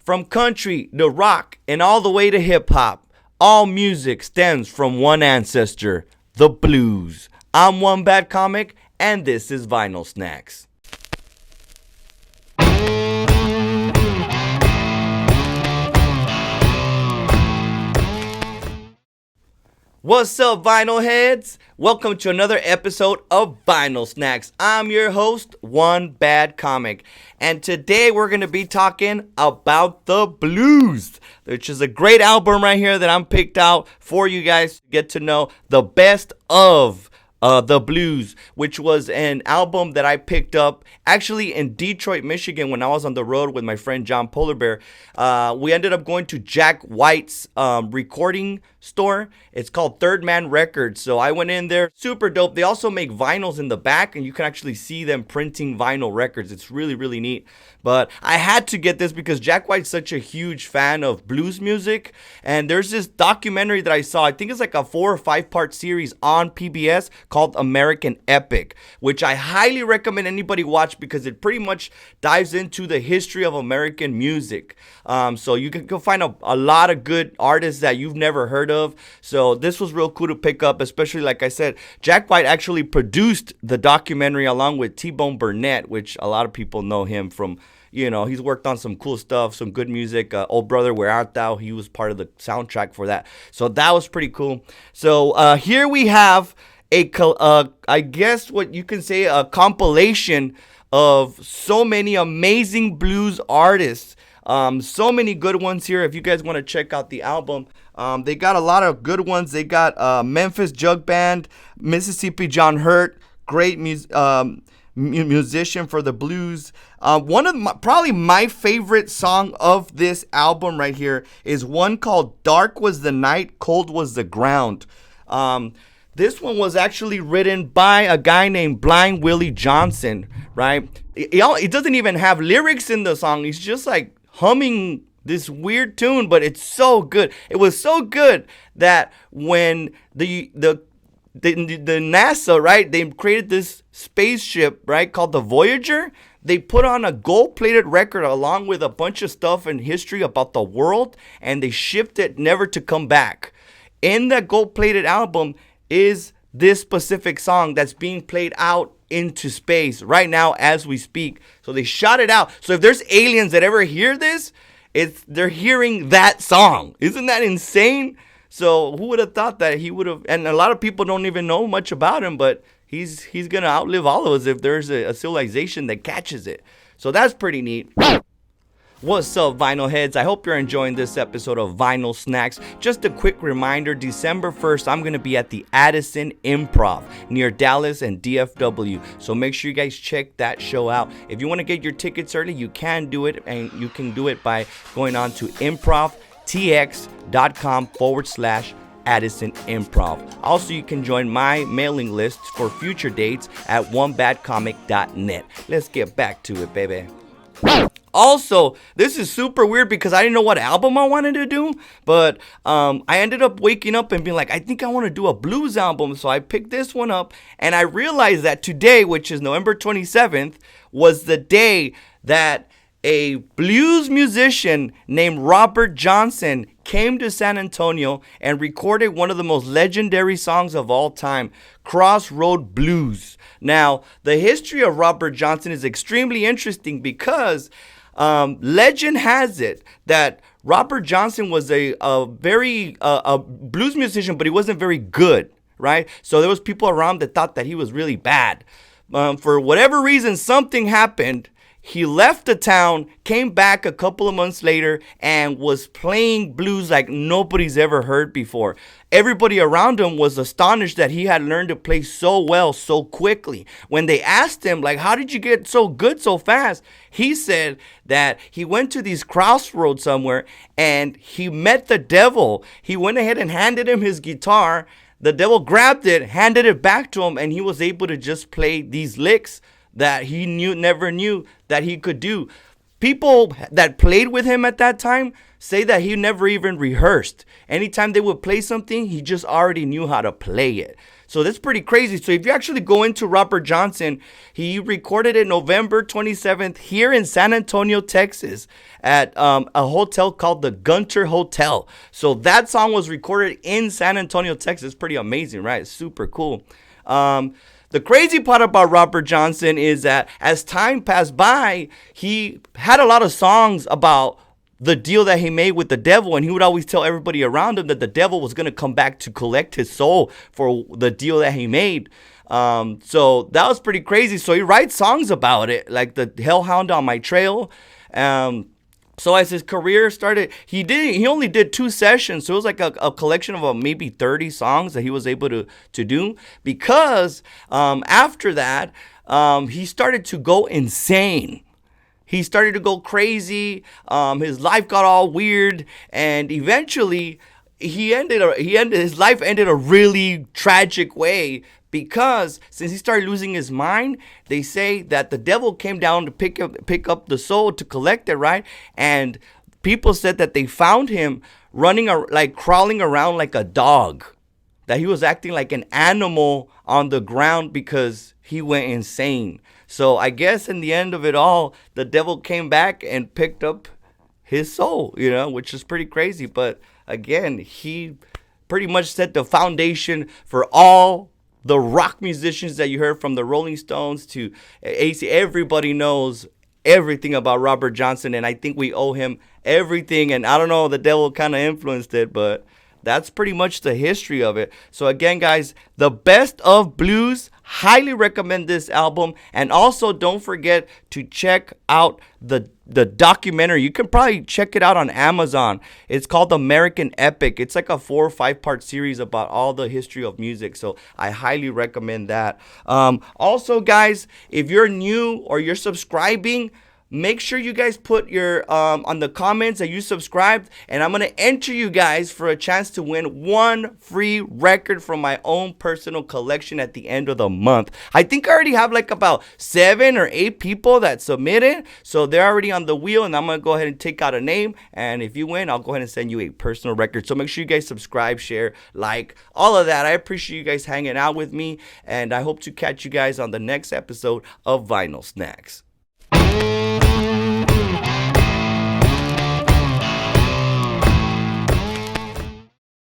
From country to rock and all the way to hip hop, all music stems from one ancestor, the blues. I'm One Bad Comic, and this is Vinyl Snacks. What's up, vinyl heads? Welcome to another episode of Vinyl Snacks. I'm your host, One Bad Comic, and today we're going to be talking about the blues, which is a great album right here that I'm picked out for you guys to get to know the best of the blues, which was an album that I picked up actually in Detroit, Michigan when I was on the road with my friend John Polar Bear. We ended up going to Jack White's recording store. It's called Third Man Records. So I went in there, super dope. They also make vinyls in the back, and you can actually see them printing vinyl records. It's really, really neat. But I had to get this because Jack White's such a huge fan of blues music. And there's this documentary that I saw. I think it's like a 4 or 5 part series on PBS called American Epic, which I highly recommend anybody watch because it pretty much dives into the history of American music. So you can go find a lot of good artists that you've never heard of. So this was real cool to pick up, especially like I said, Jack White actually produced the documentary along with T-Bone Burnett, which a lot of people know him from. You know, he's worked on some cool stuff, some good music. Old Brother, Where Art Thou? He was part of the soundtrack for that. So that was pretty cool. So here we have I guess what you can say, a compilation of so many amazing blues artists. So many good ones here. If you guys want to check out the album, they got a lot of good ones. They got Memphis Jug Band, Mississippi John Hurt, great musician for the blues. One of probably my favorite song of this album right here is one called Dark Was the Night, Cold Was the Ground. This one was actually written by a guy named Blind Willie Johnson, right? It doesn't even have lyrics in the song. He's just like humming this weird tune, but it's so good. It was so good that when the NASA, right, they created this spaceship, right, called the Voyager. They put on a gold-plated record along with a bunch of stuff in history about the world, and they shipped it never to come back. In that gold-plated album is this specific song that's being played out into space right now as we speak. So they shot it out. So if there's aliens that ever hear this, they're hearing that song. Isn't that insane? So who would have thought that he would have? And a lot of people don't even know much about him, but he's gonna outlive all of us if there's a civilization that catches it. So that's pretty neat. What's up, vinyl heads? I hope you're enjoying this episode of Vinyl Snacks. Just a quick reminder, December 1st, I'm going to be at the Addison Improv near Dallas and DFW. So make sure you guys check that show out. If you want to get your tickets early, you can do it, and you can do it by going on to improvtx.com/Addison Improv. Also, you can join my mailing list for future dates at onebadcomic.net. Let's get back to it, baby. Also, this is super weird because I didn't know what album I wanted to do, but I ended up waking up and being like, I think I want to do a blues album. So I picked this one up, and I realized that today, which is November 27th, was the day that a blues musician named Robert Johnson came to San Antonio and recorded one of the most legendary songs of all time, Crossroad Blues. Now, the history of Robert Johnson is extremely interesting because legend has it that Robert Johnson was a blues musician, but he wasn't very good, right? So there was people around that thought that he was really bad. For whatever reason, something happened. He left the town, came back a couple of months later, and was playing blues like nobody's ever heard before. Everybody around him was astonished that he had learned to play so well so quickly. When they asked him, like, how did you get so good so fast? He said that he went to these crossroads somewhere and he met the devil. He went ahead and handed him his guitar. The devil grabbed it, handed it back to him, and he was able to just play these licks that he never knew that he could do. People that played with him at that time say that he never even rehearsed. Anytime they would play something, he just already knew how to play it. So that's pretty crazy. So if you actually go into Robert Johnson, he recorded it November 27th here in San Antonio, Texas, at a hotel called the Gunter Hotel. So that song was recorded in San Antonio, Texas. Pretty amazing, right? It's super cool. The crazy part about Robert Johnson is that as time passed by, he had a lot of songs about the deal that he made with the devil, and he would always tell everybody around him that the devil was going to come back to collect his soul for the deal that he made. So that was pretty crazy. So he writes songs about it, like the Hellhound on My Trail. So as his career started, he only did 2 sessions. So it was like a collection of maybe 30 songs that he was able to do, because after that, he started to go insane. He started to go crazy. His life got all weird, and eventually his life ended a really tragic way, because since he started losing his mind, they say that the devil came down to pick up the soul to collect it, right? And people said that they found him crawling around like a dog, that he was acting like an animal on the ground because he went insane. So I guess in the end of it all, the devil came back and picked up his soul, which is pretty crazy. But again, he pretty much set the foundation for all the rock musicians that you heard, from the Rolling Stones to AC. Everybody knows everything about Robert Johnson, and I think we owe him everything. And I don't know, the devil kind of influenced it, but that's pretty much the history of it. So again, guys, The Best of Blues, highly recommend this album. And also don't forget to check out the documentary. You can probably check it out on Amazon. It's called American Epic. It's like a 4 or 5 part series about all the history of music. So I highly recommend that. Also, guys, if you're new or you're subscribing, make sure you guys put your on the comments that you subscribed, and I'm gonna enter you guys for a chance to win 1 free record from my own personal collection at the end of the month. I think I already have like about 7 or 8 people that submitted, so they're already on the wheel, and I'm gonna go ahead and take out a name, and if you win, I'll go ahead and send you a personal record. So make sure you guys subscribe, share, like, all of that. I appreciate you guys hanging out with me, and I hope to catch you guys on the next episode of Vinyl Snacks.